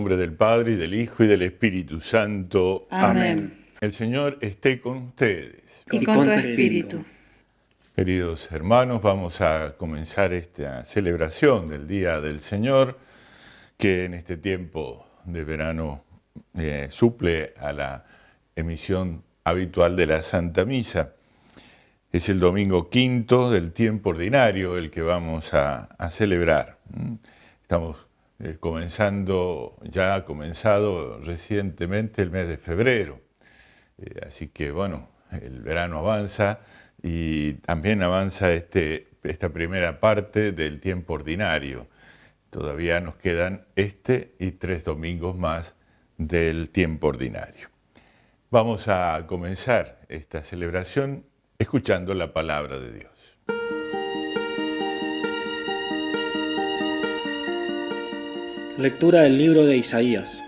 nombre del Padre, y del Hijo, y del Espíritu Santo. Amén. El Señor esté con ustedes. Y con tu espíritu. Queridos hermanos, vamos a comenzar esta celebración del Día del Señor, que en este tiempo de verano suple a la emisión habitual de la Santa Misa. Es el domingo quinto del tiempo ordinario el que vamos a celebrar. Estamos ya ha comenzado recientemente el mes de febrero. Así que bueno, el verano avanza y también avanza esta primera parte del tiempo ordinario. Todavía nos quedan y 3 domingos más del tiempo ordinario. Vamos a comenzar esta celebración escuchando la palabra de Dios. Lectura del libro de Isaías.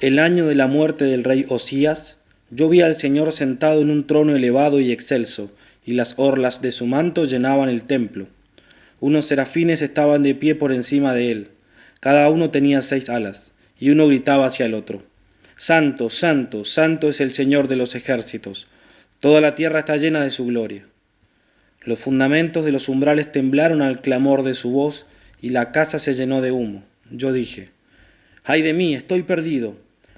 El año de la muerte del rey Osías, yo vi al Señor sentado en un trono elevado y excelso, y las orlas de su manto llenaban el templo. Unos serafines estaban de pie por encima de él. Cada uno tenía 6 alas, y uno gritaba hacia el otro: Santo, santo, santo es el Señor de los ejércitos. Toda la tierra está llena de su gloria. Los fundamentos de los umbrales temblaron al clamor de su voz, y la casa se llenó de humo. Yo dije: ¡ay de mí, estoy perdido!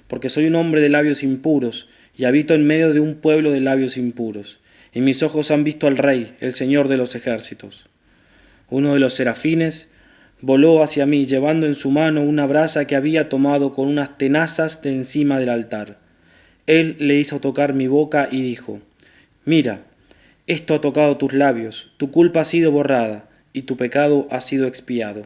Porque soy un hombre de labios impuros, y habito en medio de un pueblo de labios impuros, y mis ojos han visto al Rey, el Señor de los ejércitos. Uno de los serafines voló hacia mí, llevando en su mano una brasa que había tomado con unas tenazas de encima del altar. Él le hizo tocar mi boca y dijo: Mira, esto ha tocado tus labios, tu culpa ha sido borrada, y tu pecado ha sido expiado.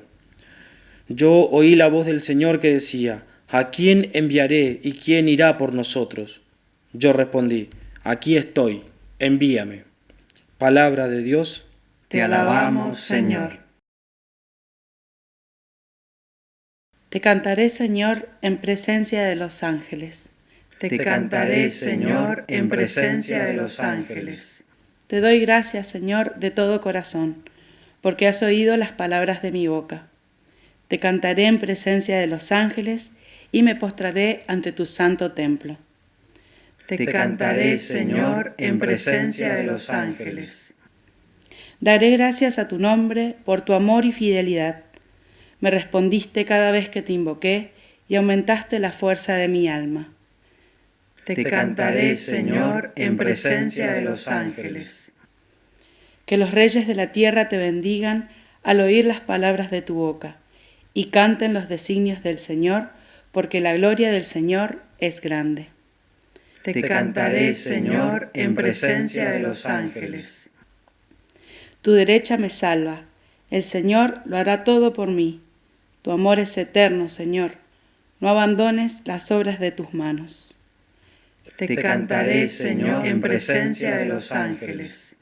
Yo oí la voz del Señor que decía: ¿a quién enviaré y quién irá por nosotros? Yo respondí: aquí estoy, envíame. Palabra de Dios. Te alabamos, Señor. Te cantaré, Señor, en presencia de los ángeles. Te cantaré, Señor, en presencia de los ángeles. Te doy gracias, Señor, de todo corazón, porque has oído las palabras de mi boca. Te cantaré en presencia de los ángeles y me postraré ante tu santo templo. Te cantaré, Señor, en presencia de los ángeles. Daré gracias a tu nombre por tu amor y fidelidad. Me respondiste cada vez que te invoqué y aumentaste la fuerza de mi alma. Te cantaré, Señor, en presencia de los ángeles. Que los reyes de la tierra te bendigan al oír las palabras de tu boca, y canten los designios del Señor, porque la gloria del Señor es grande. Te cantaré, Señor, en presencia de los ángeles. Tu derecha me salva, el Señor lo hará todo por mí. Tu amor es eterno, Señor, no abandones las obras de tus manos. Te cantaré, Señor, en presencia de los ángeles.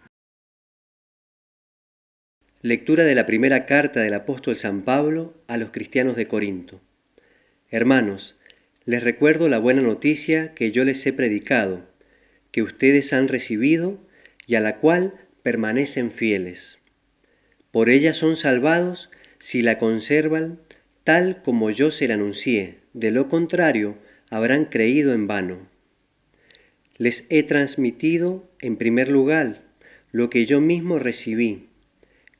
Lectura de la primera carta del apóstol San Pablo a los cristianos de Corinto. Hermanos, les recuerdo la buena noticia que yo les he predicado, que ustedes han recibido y a la cual permanecen fieles. Por ella son salvados si la conservan tal como yo se la anuncié, de lo contrario habrán creído en vano. Les he transmitido en primer lugar lo que yo mismo recibí.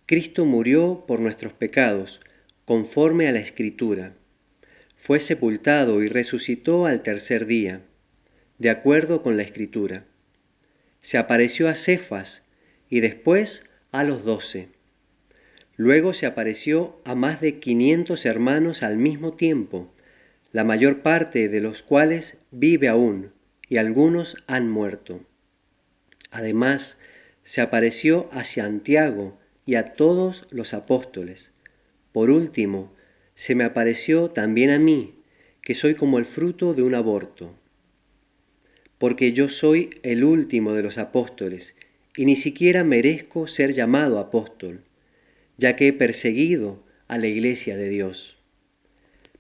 Cristo murió por nuestros pecados, conforme a la Escritura. Fue sepultado y resucitó al tercer día, de acuerdo con la Escritura. Se apareció a Cefas y después a los 12. Luego se apareció a más de 500 hermanos al mismo tiempo, la mayor parte de los cuales vive aún, y algunos han muerto. Además, se apareció a Santiago y a todos los apóstoles. Por último, se me apareció también a mí, que soy como el fruto de un aborto. Porque yo soy el último de los apóstoles, y ni siquiera merezco ser llamado apóstol, ya que he perseguido a la iglesia de Dios.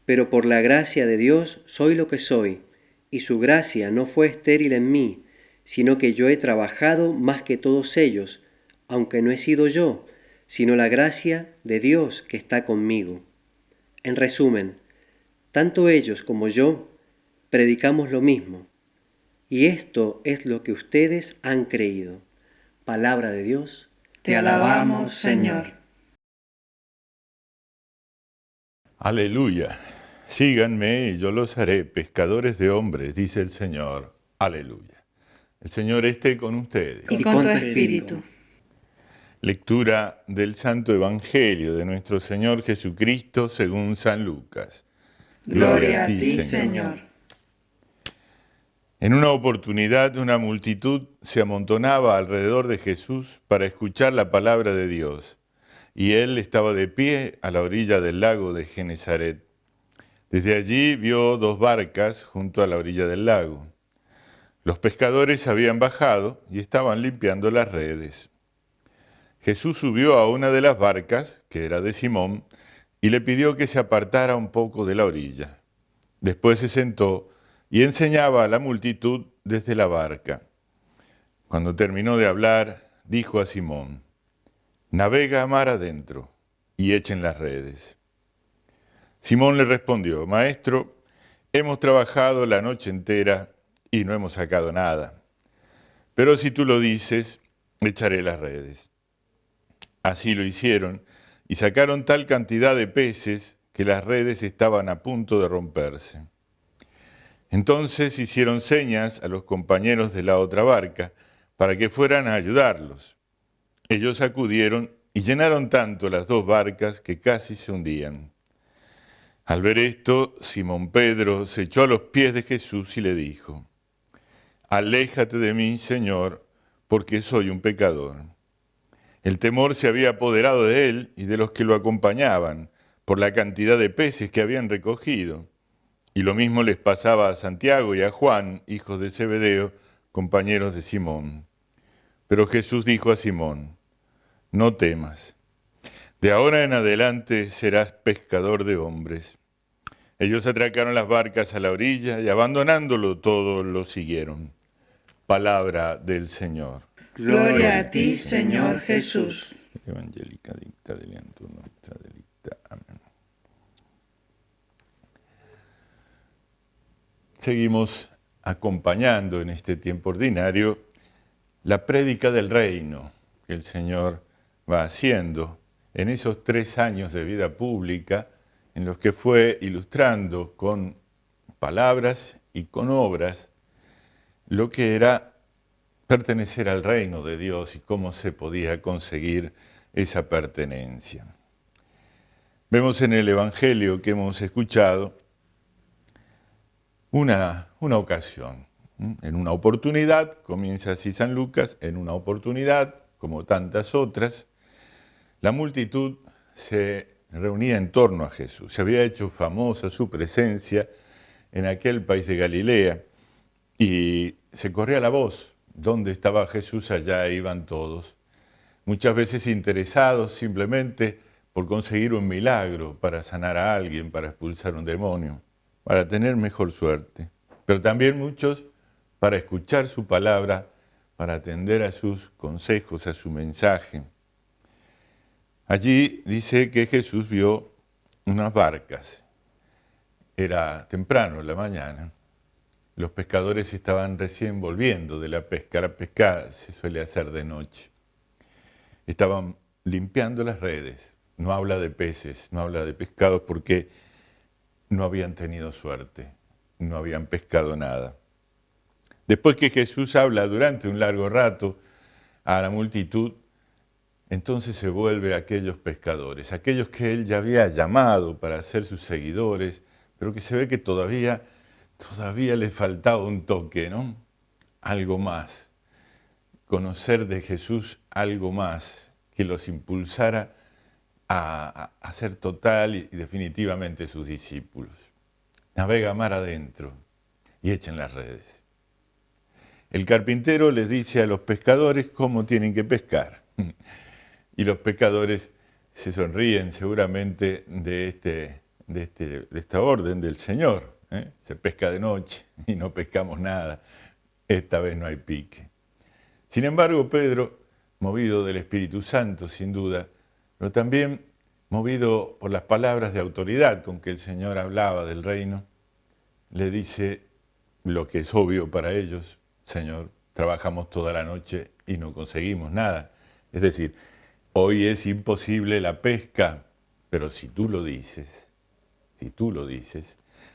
Pero por la gracia de Dios soy lo que soy, y su gracia no fue estéril en mí, sino que yo he trabajado más que todos ellos, aunque no he sido yo, sino la gracia de Dios que está conmigo. En resumen, tanto ellos como yo predicamos lo mismo, y esto es lo que ustedes han creído. Palabra de Dios. Te alabamos, Señor. Aleluya. Síganme y yo los haré pescadores de hombres, dice el Señor. Aleluya. El Señor esté con ustedes. Y con tu espíritu. Lectura del Santo Evangelio de nuestro Señor Jesucristo según San Lucas. Gloria a ti, Señor. En una oportunidad, una multitud se amontonaba alrededor de Jesús para escuchar la palabra de Dios, y él estaba de pie a la orilla del lago de Genesaret. Desde allí vio 2 barcas junto a la orilla del lago. Los pescadores habían bajado y estaban limpiando las redes. Jesús subió a una de las barcas, que era de Simón, y le pidió que se apartara un poco de la orilla. Después se sentó y enseñaba a la multitud desde la barca. Cuando terminó de hablar, dijo a Simón: «Navega a mar adentro y echen las redes». Simón le respondió: «Maestro, hemos trabajado la noche entera y no hemos sacado nada. Pero si tú lo dices, echaré las redes». Así lo hicieron y sacaron tal cantidad de peces que las redes estaban a punto de romperse. Entonces hicieron señas a los compañeros de la otra barca para que fueran a ayudarlos. Ellos acudieron y llenaron tanto las 2 barcas que casi se hundían. Al ver esto, Simón Pedro se echó a los pies de Jesús y le dijo: «Aléjate de mí, Señor, porque soy un pecador». El temor se había apoderado de él y de los que lo acompañaban por la cantidad de peces que habían recogido. Y lo mismo les pasaba a Santiago y a Juan, hijos de Zebedeo, compañeros de Simón. Pero Jesús dijo a Simón: «No temas, de ahora en adelante serás pescador de hombres». Ellos atracaron las barcas a la orilla y abandonándolo todo lo siguieron. Palabra del Señor. Gloria a ti, Señor Jesús. Evangelica dicta deliantur nostra delicta. Amén. Seguimos acompañando en este tiempo ordinario la prédica del reino que el Señor va haciendo en esos 3 años de vida pública en los que fue ilustrando con palabras y con obras lo que era pertenecer al reino de Dios y cómo se podía conseguir esa pertenencia. Vemos en el Evangelio que hemos escuchado una ocasión. En una oportunidad, comienza así San Lucas, en una oportunidad, como tantas otras, la multitud se reunía en torno a Jesús. Se había hecho famosa su presencia en aquel país de Galilea y se corría la voz. Donde estaba Jesús, allá iban todos. Muchas veces interesados simplemente por conseguir un milagro, para sanar a alguien, para expulsar un demonio, para tener mejor suerte. Pero también muchos para escuchar su palabra, para atender a sus consejos, a su mensaje. Allí dice que Jesús vio unas barcas. Era temprano en la mañana. Los pescadores estaban recién volviendo de la pesca. La pesca se suele hacer de noche. Estaban limpiando las redes. No habla de peces, no habla de pescados porque no habían tenido suerte, no habían pescado nada. Después que Jesús habla durante un largo rato a la multitud, entonces se vuelve a aquellos pescadores, aquellos que él ya había llamado para ser sus seguidores, pero que se ve que todavía les faltaba un toque, ¿no? Algo más. Conocer de Jesús algo más que los impulsara a ser total y definitivamente sus discípulos. Navega mar adentro y echen las redes. El carpintero les dice a los pescadores cómo tienen que pescar. Y los pescadores se sonríen seguramente de esta orden del Señor. Se pesca de noche y no pescamos nada. Esta vez no hay pique. Sin embargo, Pedro, movido del Espíritu Santo, sin duda, pero también movido por las palabras de autoridad con que el Señor hablaba del reino, le dice lo que es obvio para ellos: Señor, trabajamos toda la noche y no conseguimos nada. Es decir, hoy es imposible la pesca, pero si tú lo dices,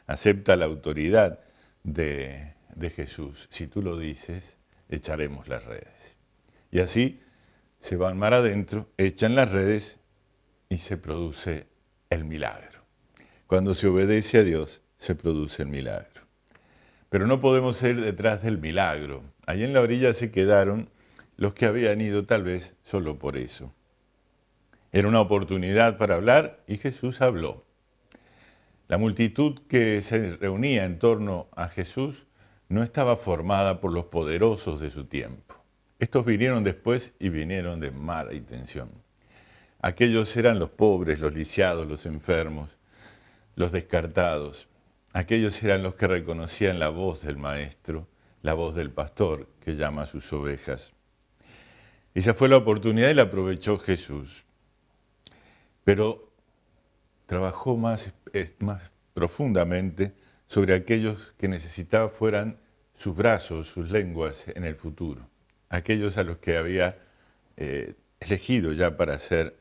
acepta la autoridad de Jesús. Si tú lo dices, echaremos las redes. Y así se van mar adentro, echan las redes y se produce el milagro. Cuando se obedece a Dios, se produce el milagro. Pero no podemos ir detrás del milagro. Allí en la orilla se quedaron los que habían ido tal vez solo por eso. Era una oportunidad para hablar y Jesús habló. La multitud que se reunía en torno a Jesús no estaba formada por los poderosos de su tiempo. Estos vinieron después y vinieron de mala intención. Aquellos eran los pobres, los lisiados, los enfermos, los descartados. Aquellos eran los que reconocían la voz del maestro, la voz del pastor que llama a sus ovejas. Esa fue la oportunidad y la aprovechó Jesús. Pero trabajó más profundamente sobre aquellos que necesitaba fueran sus brazos, sus lenguas en el futuro. Aquellos a los que había elegido ya para ser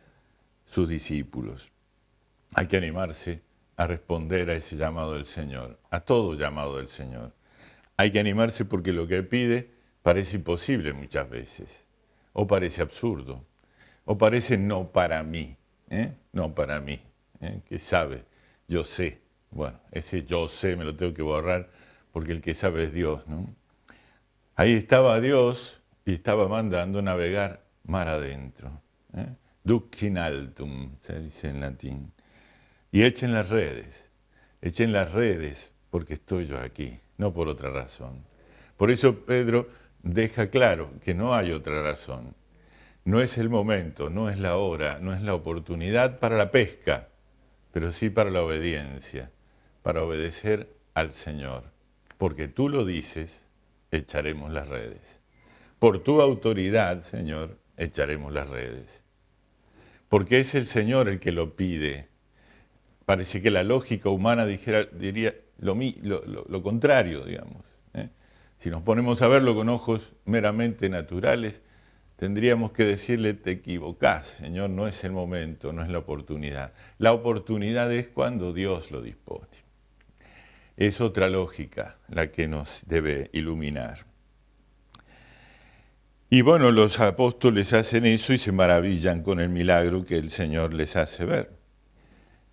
sus discípulos. Hay que animarse a responder a ese llamado del Señor, a todo llamado del Señor. Hay que animarse porque lo que pide parece imposible muchas veces, o parece absurdo, o parece no para mí, no para mí, que sabe, yo sé. Bueno, ese yo sé me lo tengo que borrar porque el que sabe es Dios, ¿no? Ahí estaba Dios y estaba mandando navegar mar adentro. Duc in altum, se dice en latín. Y echen las redes, porque estoy yo aquí, no por otra razón. Por eso Pedro deja claro que no hay otra razón. No es el momento, no es la hora, no es la oportunidad para la pesca, pero sí para la obediencia, para obedecer al Señor. Porque tú lo dices, echaremos las redes. Por tu autoridad, Señor, echaremos las redes. Porque es el Señor el que lo pide. Parece que la lógica humana diría lo contrario, digamos. Si nos ponemos a verlo con ojos meramente naturales, tendríamos que decirle: te equivocás, Señor, no es el momento, no es la oportunidad. La oportunidad es cuando Dios lo dispone. Es otra lógica la que nos debe iluminar. Y bueno, los apóstoles hacen eso y se maravillan con el milagro que el Señor les hace ver.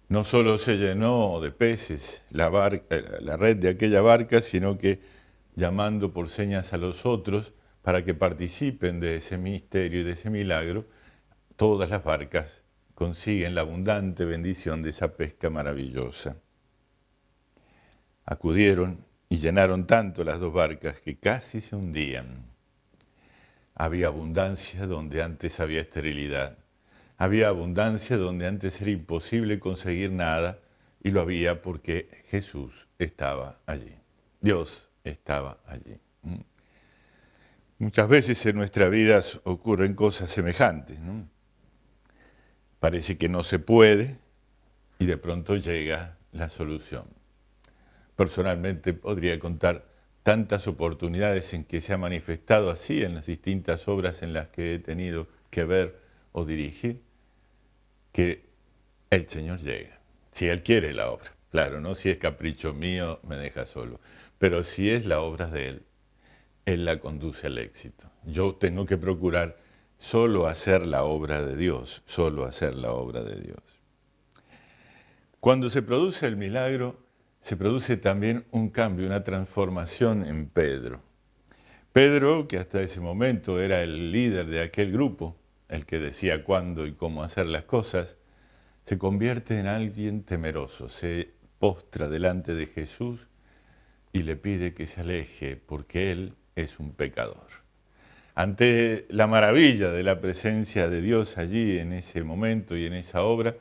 No solo se llenó de peces la red de aquella barca, sino que llamando por señas a los otros para que participen de ese misterio y de ese milagro, todas las barcas consiguen la abundante bendición de esa pesca maravillosa. Acudieron y llenaron tanto las dos barcas que casi se hundían. Había abundancia donde antes había esterilidad. Había abundancia donde antes era imposible conseguir nada, y lo había porque Jesús estaba allí. Dios estaba allí. Muchas veces en nuestra vida ocurren cosas semejantes, ¿no? Parece que no se puede y de pronto llega la solución. Personalmente podría contar tantas oportunidades en que se ha manifestado así en las distintas obras en las que he tenido que ver o dirigir, que el Señor llega. Si Él quiere la obra, claro, no si es capricho mío, me deja solo, pero si es la obra de Él, Él la conduce al éxito. Yo tengo que procurar solo hacer la obra de Dios, solo hacer la obra de Dios. Cuando se produce el milagro, se produce también un cambio, una transformación en Pedro. Pedro, que hasta ese momento era el líder de aquel grupo, el que decía cuándo y cómo hacer las cosas, se convierte en alguien temeroso, se postra delante de Jesús y le pide que se aleje porque él es un pecador. Ante la maravilla de la presencia de Dios allí en ese momento y en esa obra,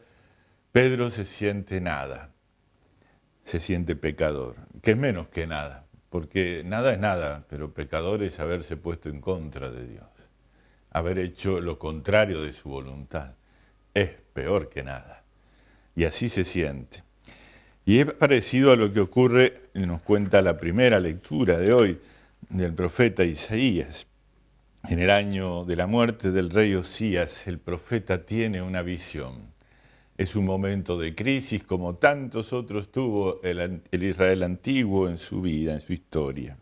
Pedro se siente nada, se siente pecador, que es menos que nada, porque nada es nada, pero pecador es haberse puesto en contra de Dios, haber hecho lo contrario de su voluntad. Es peor que nada. y así se siente. Y es parecido a lo que ocurre, nos cuenta la primera lectura de hoy del profeta Isaías. En el año de la muerte del rey Osías, el profeta tiene una visión. Es un momento de crisis como tantos otros tuvo el Israel antiguo en su vida, en su historia.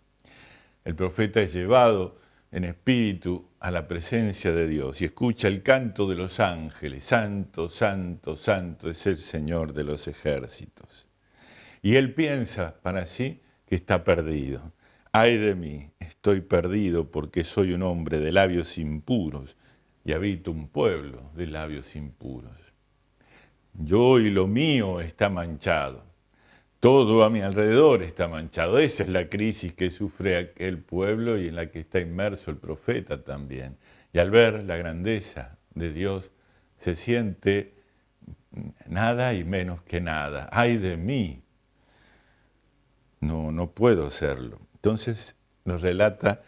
El profeta es llevado en espíritu a la presencia de Dios y escucha el canto de los ángeles. Santo, santo, santo es el Señor de los ejércitos. Y él piensa para sí que está perdido. Ay de mí, estoy perdido porque soy un hombre de labios impuros y habito un pueblo de labios impuros. Yo y lo mío está manchado. Todo a mi alrededor está manchado. Esa es la crisis que sufre aquel pueblo y en la que está inmerso el profeta también. Y al ver la grandeza de Dios, se siente nada y menos que nada. ¡Ay de mí! No puedo serlo. Entonces nos relata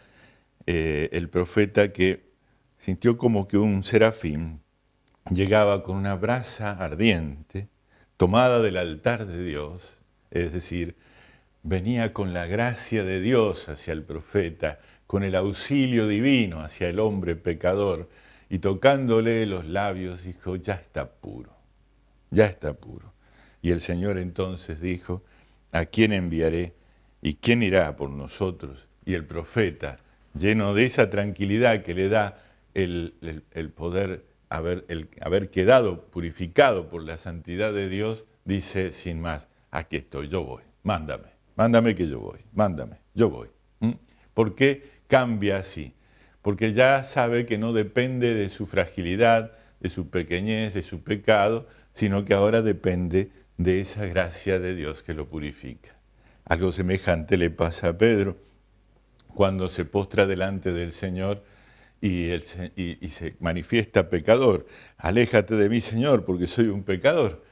el profeta que sintió como que un serafín llegaba con una brasa ardiente, tomada del altar de Dios, es decir, venía con la gracia de Dios hacia el profeta, con el auxilio divino hacia el hombre pecador, y tocándole los labios dijo, ya está puro, ya está puro. Y el Señor entonces dijo, ¿a quién enviaré? ¿Y quién irá por nosotros? Y el profeta, lleno de esa tranquilidad que le da el poder haber quedado purificado por la santidad de Dios, dice sin más, aquí estoy, yo voy, mándame que yo voy, mándame, yo voy. ¿Por qué cambia así? Porque ya sabe que no depende de su fragilidad, de su pequeñez, de su pecado, sino que ahora depende de esa gracia de Dios que lo purifica. Algo semejante le pasa a Pedro cuando se postra delante del Señor y se manifiesta pecador. Aléjate de mí, Señor, porque soy un pecador.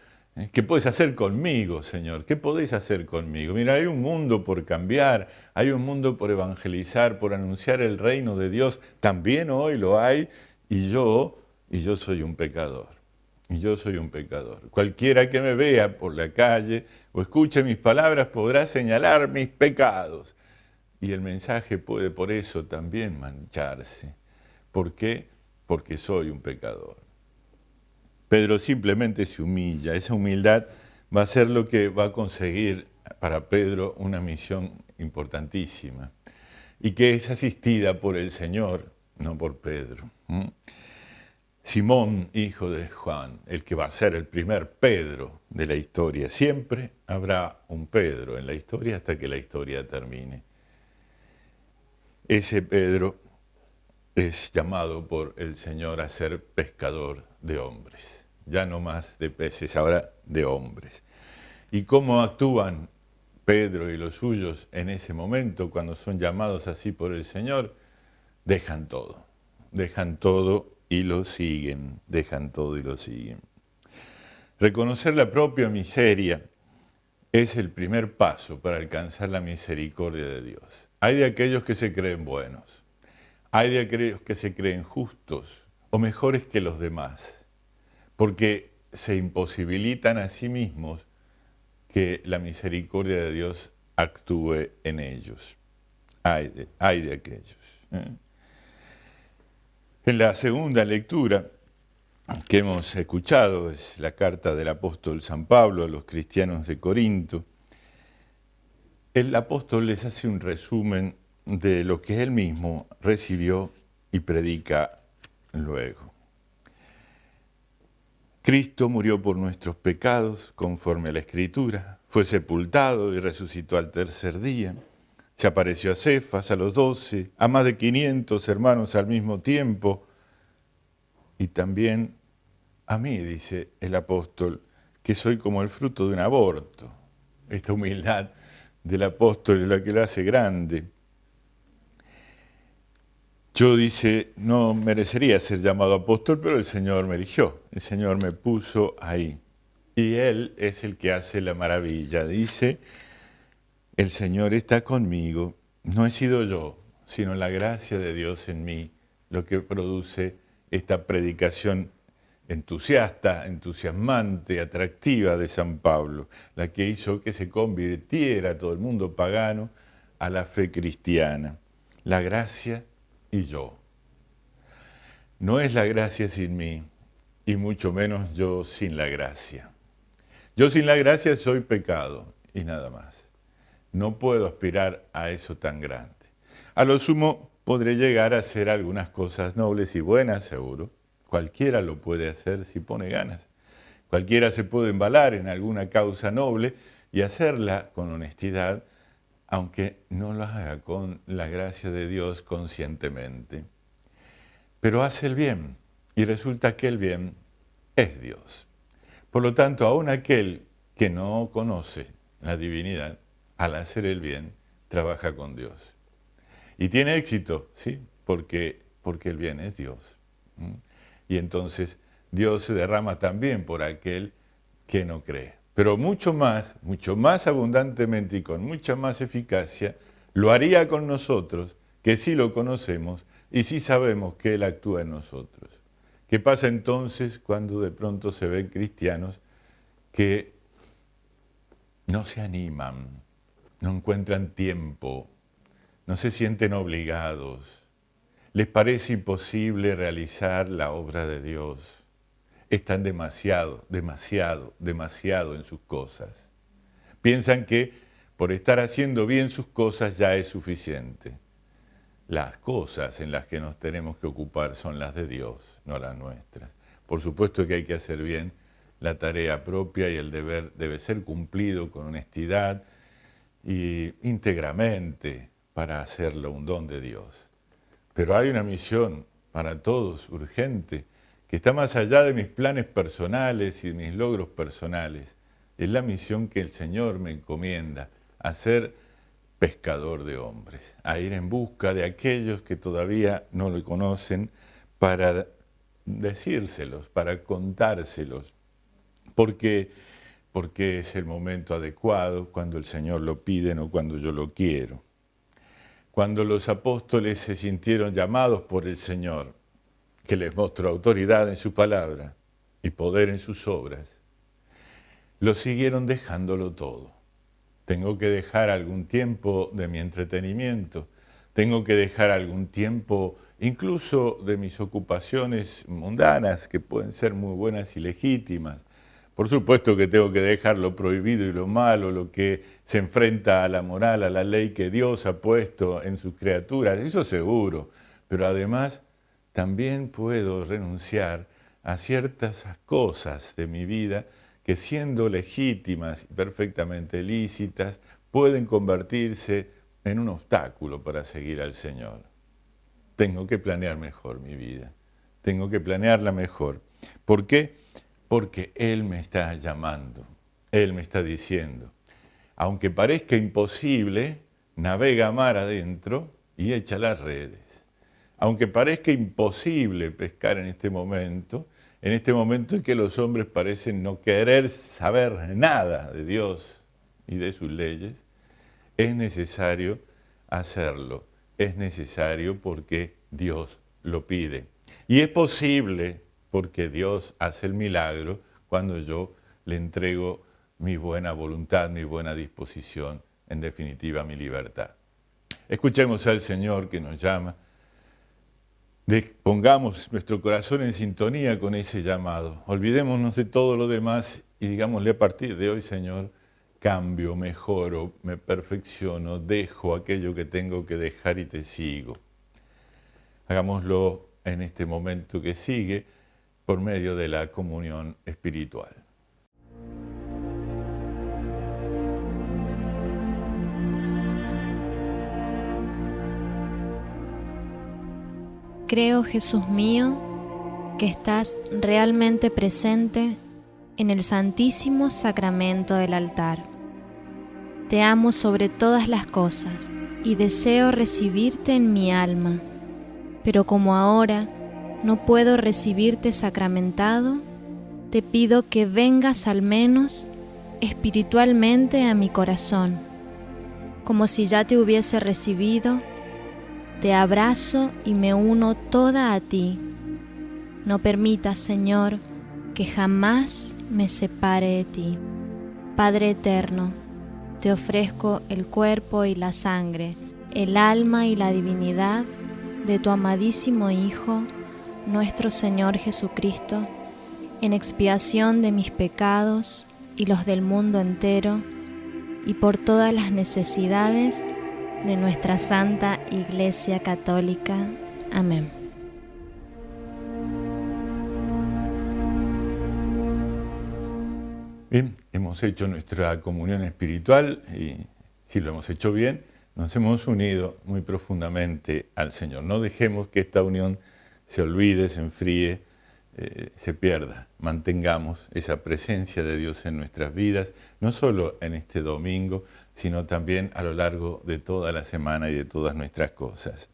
¿Qué puedes hacer conmigo, Señor? ¿Qué podés hacer conmigo? Mira, hay un mundo por cambiar, hay un mundo por evangelizar, por anunciar el reino de Dios. También hoy lo hay y yo soy un pecador. Y yo soy un pecador. Cualquiera que me vea por la calle o escuche mis palabras podrá señalar mis pecados. Y el mensaje puede por eso también mancharse. ¿Por qué? Porque soy un pecador. Pedro simplemente se humilla. Esa humildad va a ser lo que va a conseguir para Pedro una misión importantísima y que es asistida por el Señor, no por Pedro. Simón, hijo de Juan, el que va a ser el primer Pedro de la historia. Siempre habrá un Pedro en la historia hasta que la historia termine. Ese Pedro es llamado por el Señor a ser pescador de hombres. Ya no más de peces, ahora de hombres. ¿Y cómo actúan Pedro y los suyos en ese momento cuando son llamados así por el Señor? Dejan todo y lo siguen, dejan todo y lo siguen. Reconocer la propia miseria es el primer paso para alcanzar la misericordia de Dios. Hay de aquellos que se creen buenos, hay de aquellos que se creen justos o mejores que los demás, porque se imposibilitan a sí mismos que la misericordia de Dios actúe en ellos. Hay de aquellos. En la segunda lectura que hemos escuchado, es la carta del apóstol San Pablo a los cristianos de Corinto. El apóstol les hace un resumen de lo que él mismo recibió y predica luego. Cristo murió por nuestros pecados, conforme a la Escritura, fue sepultado y resucitó al tercer día. Se apareció a Cefas, a los 12, a más de 500 hermanos al mismo tiempo, y también a mí, dice el apóstol, que soy como el fruto de un aborto. Esta humildad del apóstol es la que lo hace grande. Yo, dice, no merecería ser llamado apóstol, pero el Señor me eligió, el Señor me puso ahí. Y Él es el que hace la maravilla. Dice, el Señor está conmigo, no he sido yo, sino la gracia de Dios en mí, lo que produce esta predicación entusiasta, entusiasmante, atractiva de San Pablo, la que hizo que se convirtiera todo el mundo pagano a la fe cristiana. La gracia y yo. No es la gracia sin mí, y mucho menos yo sin la gracia. Yo sin la gracia soy pecado, y nada más. No puedo aspirar a eso tan grande. A lo sumo podré llegar a hacer algunas cosas nobles y buenas, seguro. Cualquiera lo puede hacer si pone ganas. Cualquiera se puede embalar en alguna causa noble y hacerla con honestidad, aunque no lo haga con la gracia de Dios conscientemente. Pero hace el bien, y resulta que el bien es Dios. Por lo tanto, aun aquel que no conoce la divinidad, al hacer el bien, trabaja con Dios. Y tiene éxito, ¿sí? Porque el bien es Dios. Y entonces Dios se derrama también por aquel que no cree. Pero mucho más abundantemente y con mucha más eficacia, lo haría con nosotros, que sí lo conocemos y sí sabemos que Él actúa en nosotros. ¿Qué pasa entonces cuando de pronto se ven cristianos que no se animan, no encuentran tiempo, no se sienten obligados, les parece imposible realizar la obra de Dios? Están demasiado en sus cosas. Piensan que por estar haciendo bien sus cosas ya es suficiente. Las cosas en las que nos tenemos que ocupar son las de Dios, no las nuestras. Por supuesto que hay que hacer bien la tarea propia y el deber debe ser cumplido con honestidad y íntegramente para hacerlo un don de Dios. Pero hay una misión para todos urgente, que está más allá de mis planes personales y de mis logros personales. Es la misión que el Señor me encomienda, a ser pescador de hombres, a ir en busca de aquellos que todavía no lo conocen, para decírselos, para contárselos, porque es el momento adecuado, cuando el Señor lo pide, no cuando yo lo quiero. Cuando los apóstoles se sintieron llamados por el Señor, que les mostró autoridad en su palabra y poder en sus obras, lo siguieron dejándolo todo. Tengo que dejar algún tiempo de mi entretenimiento, tengo que dejar algún tiempo incluso de mis ocupaciones mundanas, que pueden ser muy buenas y legítimas. Por supuesto que tengo que dejar lo prohibido y lo malo, lo que se enfrenta a la moral, a la ley que Dios ha puesto en sus criaturas, eso seguro, pero además también puedo renunciar a ciertas cosas de mi vida que, siendo legítimas y perfectamente lícitas, pueden convertirse en un obstáculo para seguir al Señor. Tengo que planear mejor mi vida, tengo que planearla mejor. ¿Por qué? Porque Él me está llamando, Él me está diciendo, aunque parezca imposible, navega mar adentro y echa las redes. Aunque parezca imposible pescar en este momento en que los hombres parecen no querer saber nada de Dios y de sus leyes, es necesario hacerlo. Es necesario porque Dios lo pide. Y es posible porque Dios hace el milagro cuando yo le entrego mi buena voluntad, mi buena disposición, en definitiva mi libertad. Escuchemos al Señor que nos llama. Pongamos nuestro corazón en sintonía con ese llamado. Olvidémonos de todo lo demás y digámosle a partir de hoy, Señor, cambio, mejoro, me perfecciono, dejo aquello que tengo que dejar y te sigo. Hagámoslo en este momento que sigue por medio de la comunión espiritual. Creo, Jesús mío, que estás realmente presente en el Santísimo Sacramento del altar. Te amo sobre todas las cosas y deseo recibirte en mi alma, pero como ahora no puedo recibirte sacramentado, te pido que vengas al menos espiritualmente a mi corazón, como si ya te hubiese recibido. Te abrazo y me uno toda a ti. No permitas, Señor, que jamás me separe de ti. Padre eterno, te ofrezco el cuerpo y la sangre, el alma y la divinidad de tu amadísimo Hijo, nuestro Señor Jesucristo, en expiación de mis pecados y los del mundo entero, y por todas las necesidades de nuestra Santa Iglesia Católica. Amén. Bien, hemos hecho nuestra comunión espiritual y si lo hemos hecho bien, nos hemos unido muy profundamente al Señor. No dejemos que esta unión se olvide, se enfríe, se pierda. Mantengamos esa presencia de Dios en nuestras vidas, no solo en este domingo, sino también a lo largo de toda la semana y de todas nuestras cosas.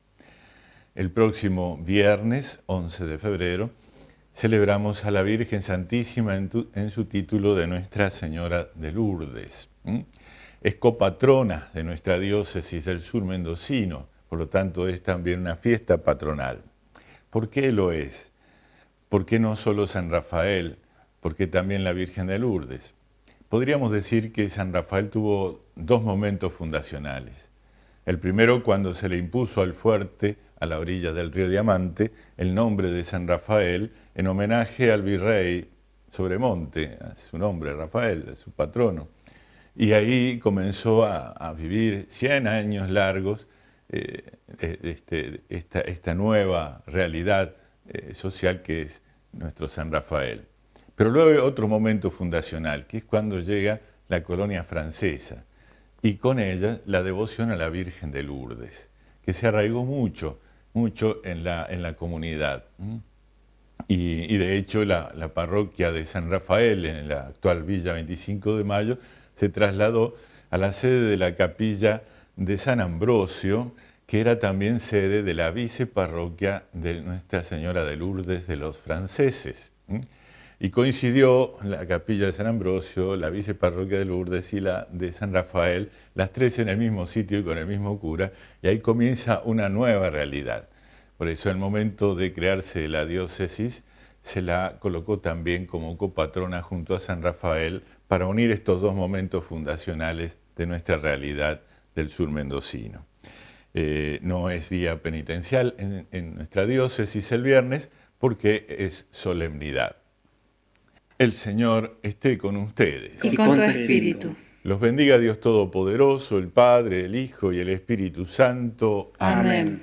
El próximo viernes, 11 de febrero, celebramos a la Virgen Santísima en su título de Nuestra Señora de Lourdes. Es copatrona de nuestra diócesis del sur mendocino, por lo tanto es también una fiesta patronal. ¿Por qué lo es? ¿Por qué no solo San Rafael? ¿Por qué también la Virgen de Lourdes? Podríamos decir que San Rafael tuvo dos momentos fundacionales. El primero cuando se le impuso al fuerte, a la orilla del río Diamante, el nombre de San Rafael en homenaje al virrey Sobremonte, a su nombre Rafael, a su patrono. Y ahí comenzó a vivir 100 años largos esta nueva realidad social que es nuestro San Rafael. Pero luego hay otro momento fundacional, que es cuando llega la colonia francesa y con ella la devoción a la Virgen de Lourdes, que se arraigó mucho en la comunidad. Y de hecho la parroquia de San Rafael, en la actual Villa 25 de Mayo, se trasladó a la sede de la capilla de San Ambrosio, que era también sede de la viceparroquia de Nuestra Señora de Lourdes de los franceses. Y coincidió la capilla de San Ambrosio, la viceparroquia de Lourdes y la de San Rafael, las tres en el mismo sitio y con el mismo cura, y ahí comienza una nueva realidad. Por eso, el momento de crearse la diócesis, se la colocó también como copatrona junto a San Rafael para unir estos dos momentos fundacionales de nuestra realidad del sur mendocino. No es día penitencial en nuestra diócesis el viernes porque es solemnidad. El Señor esté con ustedes. Y con tu espíritu. Los bendiga Dios Todopoderoso, el Padre, el Hijo y el Espíritu Santo. Amén.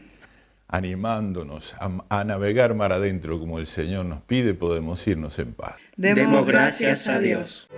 Animándonos a navegar mar adentro como el Señor nos pide, podemos irnos en paz. Demos gracias a Dios.